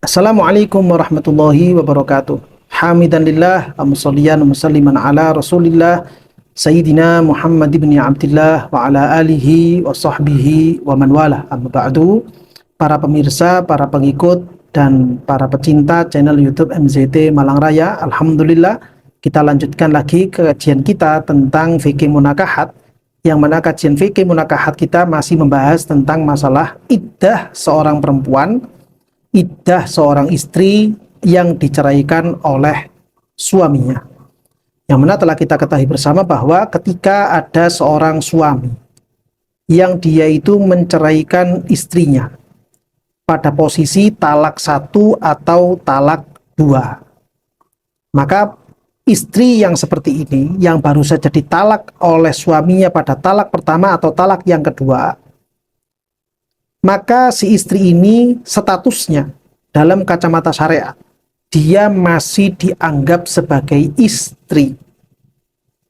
Assalamualaikum warahmatullahi wabarakatuh. Hamidan lillah, musalliyan musalliman ala Rasulillah Sayyidina Muhammad ibn Abdullah wa ala alihi wa sahbihi wa man wala. Amma ba'du. Para pemirsa, para pengikut dan para pecinta channel YouTube MZT Malang Raya, alhamdulillah kita lanjutkan lagi kajian kita tentang fikih munakahat, yang mana kajian fikih munakahat kita masih membahas tentang masalah iddah seorang perempuan, iddah seorang istri yang diceraikan oleh suaminya. Yang mana telah kita ketahui bersama bahwa ketika ada seorang suami yang dia itu menceraikan istrinya pada posisi talak 1 atau talak 2, maka istri yang seperti ini yang baru saja ditalak oleh suaminya pada talak pertama atau talak yang kedua, maka si istri ini statusnya dalam kacamata syariat, dia masih dianggap sebagai istri.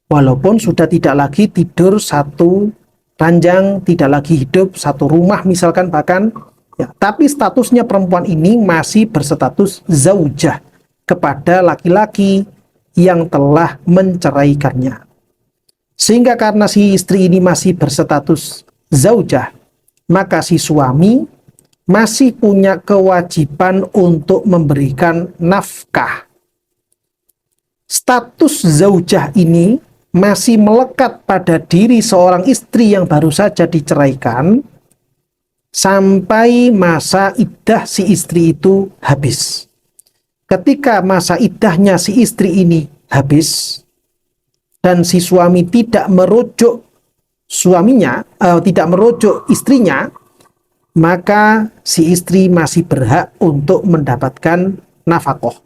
Walaupun sudah tidak lagi tidur satu ranjang, tidak lagi hidup satu rumah misalkan bahkan, ya, tapi statusnya perempuan ini masih berstatus zaujah kepada laki-laki yang telah menceraikannya. Sehingga karena si istri ini masih berstatus zaujah, maka si suami masih punya kewajiban untuk memberikan nafkah. Status zaujah ini masih melekat pada diri seorang istri yang baru saja diceraikan sampai masa iddah si istri itu habis. Ketika masa iddahnya si istri ini habis dan si suami tidak merujuk suaminya, tidak merujuk istrinya, maka si istri masih berhak untuk mendapatkan nafkah.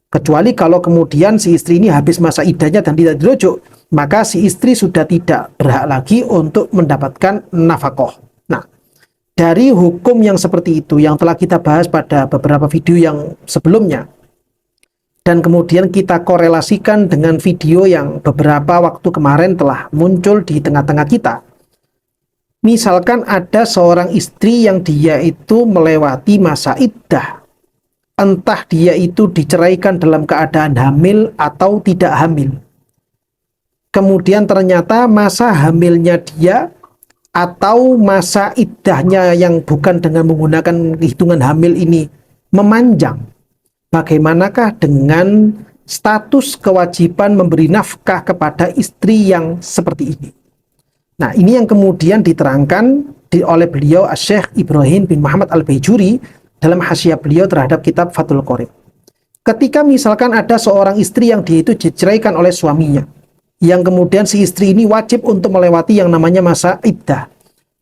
Kecuali kalau kemudian si istri ini habis masa iddahnya dan tidak dirujuk, maka si istri sudah tidak berhak lagi untuk mendapatkan nafkah. Nah, dari hukum yang seperti itu yang telah kita bahas pada beberapa video yang sebelumnya, dan kemudian kita korelasikan dengan video yang beberapa waktu kemarin telah muncul di tengah-tengah kita. Misalkan ada seorang istri yang dia itu melewati masa iddah, entah dia itu diceraikan dalam keadaan hamil atau tidak hamil. Kemudian ternyata masa hamilnya dia atau masa iddahnya yang bukan dengan menggunakan hitungan hamil ini memanjang. Bagaimanakah dengan status kewajiban memberi nafkah kepada istri yang seperti ini? Nah, ini yang kemudian diterangkan oleh beliau Syekh Ibrahim bin Muhammad Al-Baijuri dalam hasyiah beliau terhadap kitab Fathul Qorib. Ketika misalkan ada seorang istri yang dia itu diceraikan oleh suaminya, yang kemudian si istri ini wajib untuk melewati yang namanya masa iddah.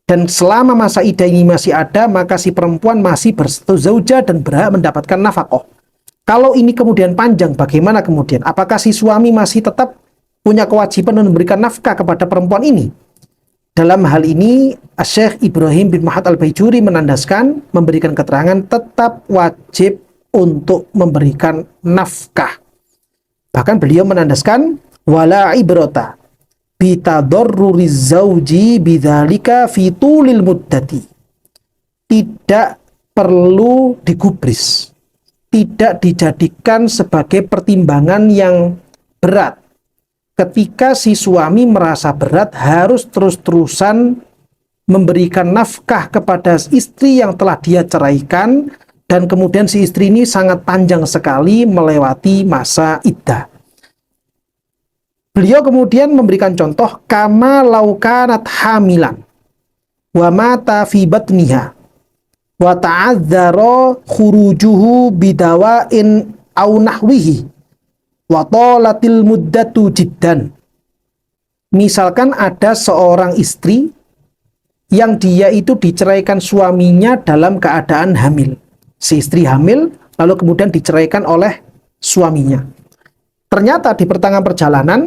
Dan selama masa iddah ini masih ada, maka si perempuan masih berstatus zaujah dan berhak mendapatkan nafkah. Kalau ini kemudian panjang, bagaimana kemudian? Apakah si suami masih tetap punya kewajiban memberikan nafkah kepada perempuan ini? Dalam hal ini, Syekh Ibrahim bin Muhammad Al-Baijuri menandaskan, memberikan keterangan tetap wajib untuk memberikan nafkah. Bahkan beliau menandaskan, wala ibrata bitadorruriz zauji bidzalika fi tulil muddati. Tidak perlu digubris, tidak dijadikan sebagai pertimbangan yang berat ketika si suami merasa berat harus terus-terusan memberikan nafkah kepada istri yang telah dia ceraikan, dan kemudian si istri ini sangat panjang sekali melewati masa iddah. Beliau kemudian memberikan contoh, kama laukanat hamilan wa mata fi batniha wa ta'adzara khurujuhu bidawain au nahwihi wa talatil muddatu jiddan. Misalkan ada seorang istri yang dia itu diceraikan suaminya dalam keadaan hamil. Si istri hamil lalu kemudian diceraikan oleh suaminya. Ternyata di pertengahan perjalanan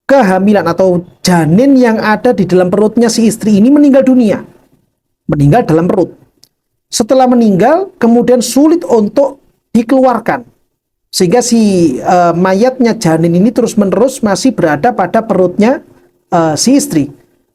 kehamilan atau janin yang ada di dalam perutnya si istri ini meninggal dunia. Meninggal dalam perut. Setelah meninggal, kemudian sulit untuk dikeluarkan. Sehingga si mayatnya janin ini terus-menerus masih berada pada perutnya si istri.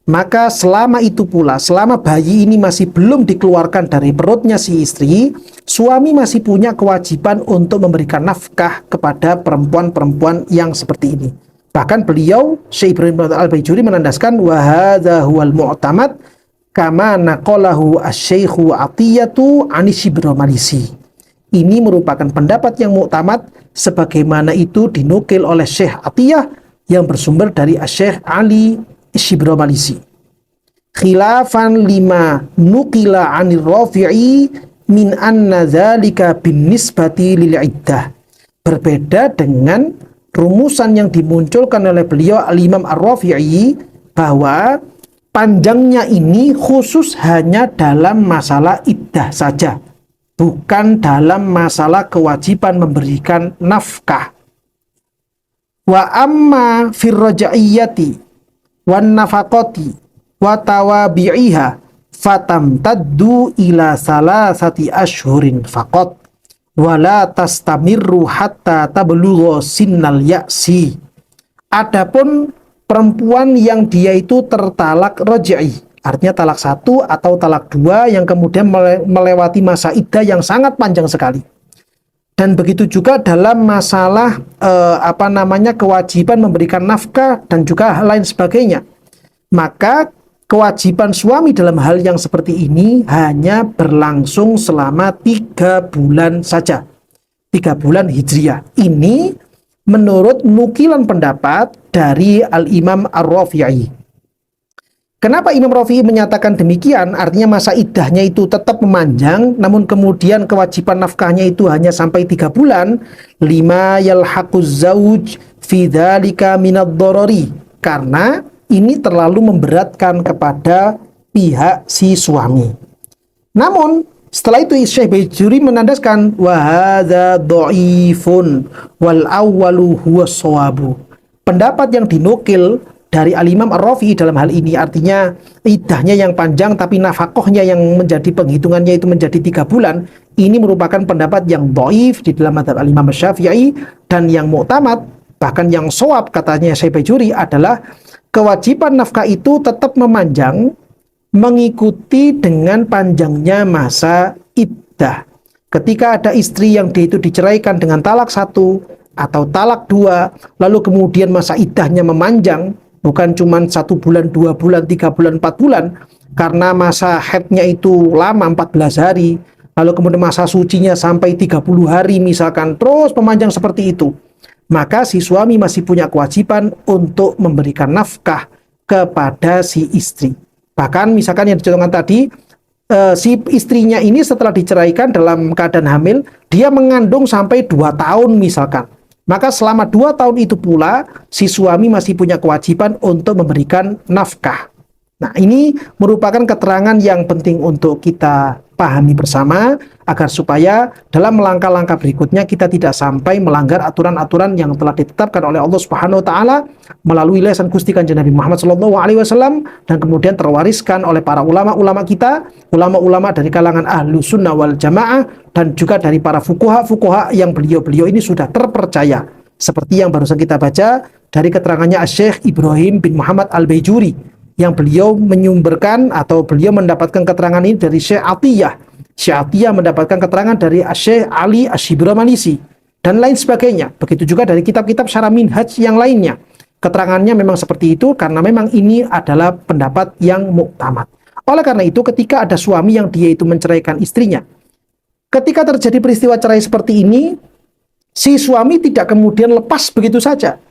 Maka selama itu pula, selama bayi ini masih belum dikeluarkan dari perutnya si istri, suami masih punya kewajiban untuk memberikan nafkah kepada perempuan-perempuan yang seperti ini. Bahkan beliau, Syekh Ibrahim Al-Baijuri menandaskan, wa hadza huwal mu'tamad kama naqalahu asy-syaikhu Atiyatu Anisibromalisi. Ini merupakan pendapat yang muktamad sebagaimana itu dinukil oleh Syekh Atiyah yang bersumber dari Syekh Ali Shibromalisi. Khilafan lima nukila anir rafi'i min anna dzalika bin nisbati lil iddah. Berbeda dengan rumusan yang dimunculkan oleh beliau Al-Imam Ar-Rafi'i bahwa panjangnya ini khusus hanya dalam masalah iddah saja, bukan dalam masalah kewajiban memberikan nafkah. Wa amma firraja'iyati wan nafaqati wa tawabi'iha fatamtaddu ila salasati ashhurin faqat wa la tastamirru hatta tablugha sinnal ya'si. Adapun perempuan yang dia itu tertalak raj'i, artinya talak 1 atau talak 2 yang kemudian melewati masa iddah yang sangat panjang sekali. Dan begitu juga dalam masalah kewajiban memberikan nafkah dan juga hal lain sebagainya. Maka kewajiban suami dalam hal yang seperti ini hanya berlangsung selama 3 bulan saja. 3 bulan Hijriah. Ini menurut nukilan pendapat dari Al-Imam Ar-Rafi'i. Kenapa Imam Rafi'i menyatakan demikian? Artinya masa iddahnya itu tetap memanjang, namun kemudian kewajiban nafkahnya itu hanya sampai 3 bulan. Lima yalhaquz zauj fi dzalika minad dharari. Karena ini terlalu memberatkan kepada pihak si suami. Namun setelah itu Syekh Baijuri menandaskan wa hadza dhaifun wal awwalu huwa shawabu. Pendapat yang dinukil dari Al-Imam Ar-Rafi'i dalam hal ini, artinya iddahnya yang panjang tapi nafkahnya yang menjadi penghitungannya itu menjadi 3 bulan, ini merupakan pendapat yang dhaif di dalam mazhab Al-Imam Syafi'i, dan yang mu'tamad, bahkan yang shawab katanya Syekh Baijuri adalah kewajiban nafkah itu tetap memanjang mengikuti dengan panjangnya masa iddah. Ketika ada istri yang dia itu diceraikan dengan talak 1 atau talak 2, lalu kemudian masa iddahnya memanjang, bukan cuma 1 bulan, 2 bulan, 3 bulan, 4 bulan, karena masa haidnya itu lama 14 hari, lalu kemudian masa sucinya sampai 30 hari misalkan, terus memanjang seperti itu, maka si suami masih punya kewajiban untuk memberikan nafkah kepada si istri. Bahkan misalkan yang dicontohkan tadi, si istrinya ini setelah diceraikan dalam keadaan hamil, dia mengandung sampai 2 tahun misalkan. Maka selama 2 tahun itu pula, si suami masih punya kewajiban untuk memberikan nafkah. Nah, ini merupakan keterangan yang penting untuk kita pahami bersama, agar supaya dalam langkah-langkah berikutnya kita tidak sampai melanggar aturan-aturan yang telah ditetapkan oleh Allah Subhanahu wa taala melalui lisan Gusti Kanjeng Nabi Muhammad sallallahu alaihi wasallam, dan kemudian terwariskan oleh para ulama-ulama kita, ulama-ulama dari kalangan ahlu sunnah wal jamaah, dan juga dari para fuqaha-fuqaha yang beliau-beliau ini sudah terpercaya, seperti yang barusan kita baca dari keterangannya Syekh Ibrahim bin Muhammad Al-Baijuri, yang beliau menyumberkan atau beliau mendapatkan keterangan ini dari Syekh Atiyah. Syekh Atiyah mendapatkan keterangan dari Syekh Ali Asy-Shibromalisi dan lain sebagainya. Begitu juga dari kitab-kitab syarah minhaj yang lainnya. Keterangannya memang seperti itu karena memang ini adalah pendapat yang muktamad. Oleh karena itu, ketika ada suami yang dia itu menceraikan istrinya, ketika terjadi peristiwa cerai seperti ini, si suami tidak kemudian lepas begitu saja.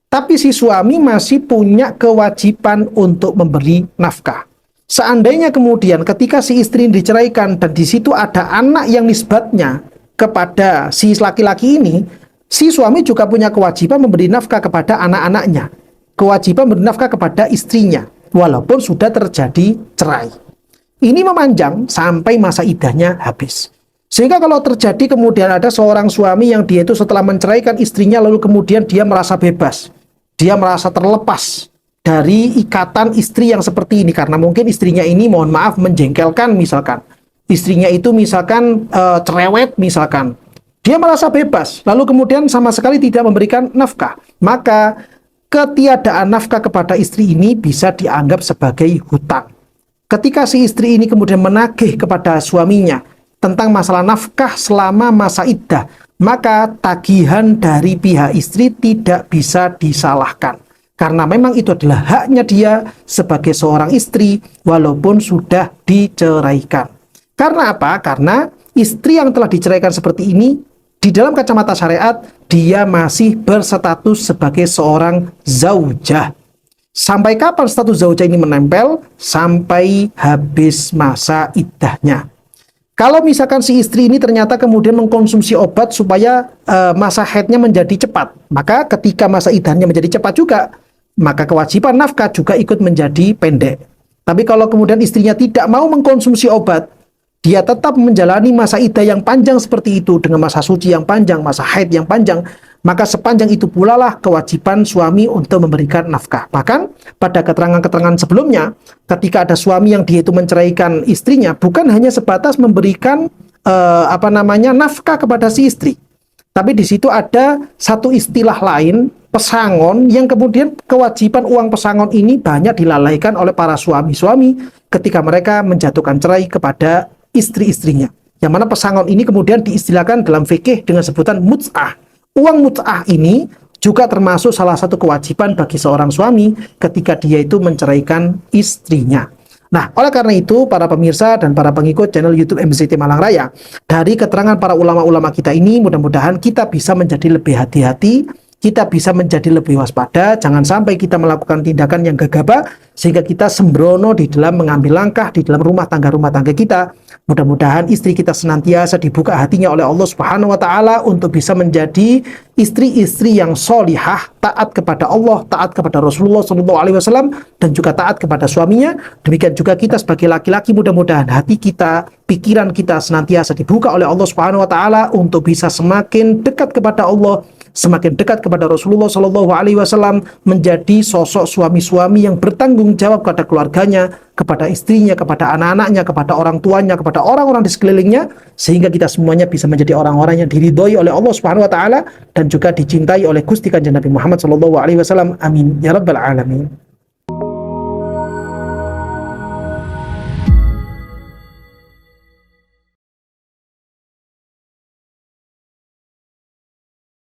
Tapi si suami masih punya kewajiban untuk memberi nafkah. Seandainya kemudian ketika si istri diceraikan dan di situ ada anak yang nisbatnya kepada si laki-laki ini, si suami juga punya kewajiban memberi nafkah kepada anak-anaknya. Kewajiban memberi nafkah kepada istrinya, walaupun sudah terjadi cerai. Ini memanjang sampai masa iddahnya habis. Sehingga kalau terjadi kemudian ada seorang suami yang dia itu setelah menceraikan istrinya lalu kemudian dia merasa bebas, dia merasa terlepas dari ikatan istri yang seperti ini karena mungkin istrinya ini mohon maaf menjengkelkan misalkan, istrinya itu misalkan cerewet misalkan, dia merasa bebas lalu kemudian sama sekali tidak memberikan nafkah, maka ketiadaan nafkah kepada istri ini bisa dianggap sebagai hutang. Ketika si istri ini kemudian menagih kepada suaminya tentang masalah nafkah selama masa iddah, maka tagihan dari pihak istri tidak bisa disalahkan. Karena memang itu adalah haknya dia sebagai seorang istri walaupun sudah diceraikan. Karena apa? Karena istri yang telah diceraikan seperti ini, di dalam kacamata syariat, dia masih berstatus sebagai seorang zaujah. Sampai kapan status zaujah ini menempel? Sampai habis masa iddahnya. Kalau misalkan si istri ini ternyata kemudian mengkonsumsi obat supaya masa haidnya menjadi cepat, maka ketika masa iddahnya menjadi cepat juga, maka kewajiban nafkah juga ikut menjadi pendek. Tapi kalau kemudian istrinya tidak mau mengkonsumsi obat, dia tetap menjalani masa iddah yang panjang seperti itu dengan masa suci yang panjang, masa haid yang panjang, maka sepanjang itu pula lah kewajiban suami untuk memberikan nafkah. Bahkan pada keterangan-keterangan sebelumnya, ketika ada suami yang dia itu menceraikan istrinya, bukan hanya sebatas memberikan nafkah kepada si istri, tapi di situ ada satu istilah lain, pesangon, yang kemudian kewajiban uang pesangon ini banyak dilalaikan oleh para suami-suami ketika mereka menjatuhkan cerai kepada istri-istrinya. Yang mana pesangon ini kemudian diistilahkan dalam fikih dengan sebutan mut'ah. Uang mut'ah ini juga termasuk salah satu kewajiban bagi seorang suami ketika dia itu menceraikan istrinya. Nah, oleh karena itu, para pemirsa dan para pengikut channel YouTube MZT Malang Raya, dari keterangan para ulama-ulama kita ini, mudah-mudahan kita bisa menjadi lebih hati-hati, kita bisa menjadi lebih waspada, jangan sampai kita melakukan tindakan yang gegabah, sehingga kita sembrono di dalam mengambil langkah di dalam rumah tangga kita. Mudah-mudahan istri kita senantiasa dibuka hatinya oleh Allah Subhanahu wa Ta'ala untuk bisa menjadi istri-istri yang solihah, taat kepada Allah, taat kepada Rasulullah SAW, dan juga taat kepada suaminya. Demikian juga kita sebagai laki-laki, mudah-mudahan hati kita, pikiran kita senantiasa dibuka oleh Allah Subhanahu wa Ta'ala untuk bisa semakin dekat kepada Allah, semakin dekat kepada Rasulullah SAW, menjadi sosok suami-suami yang bertanggung jawab kepada keluarganya, kepada istrinya, kepada anak-anaknya, kepada orang tuanya, kepada orang-orang di sekelilingnya, sehingga kita semuanya bisa menjadi orang-orang yang diridhoi oleh Allah Subhanahu wa Ta'ala dan juga dicintai oleh Gusti Kanjeng Nabi Muhammad SAW. Amin ya rabbal alamin.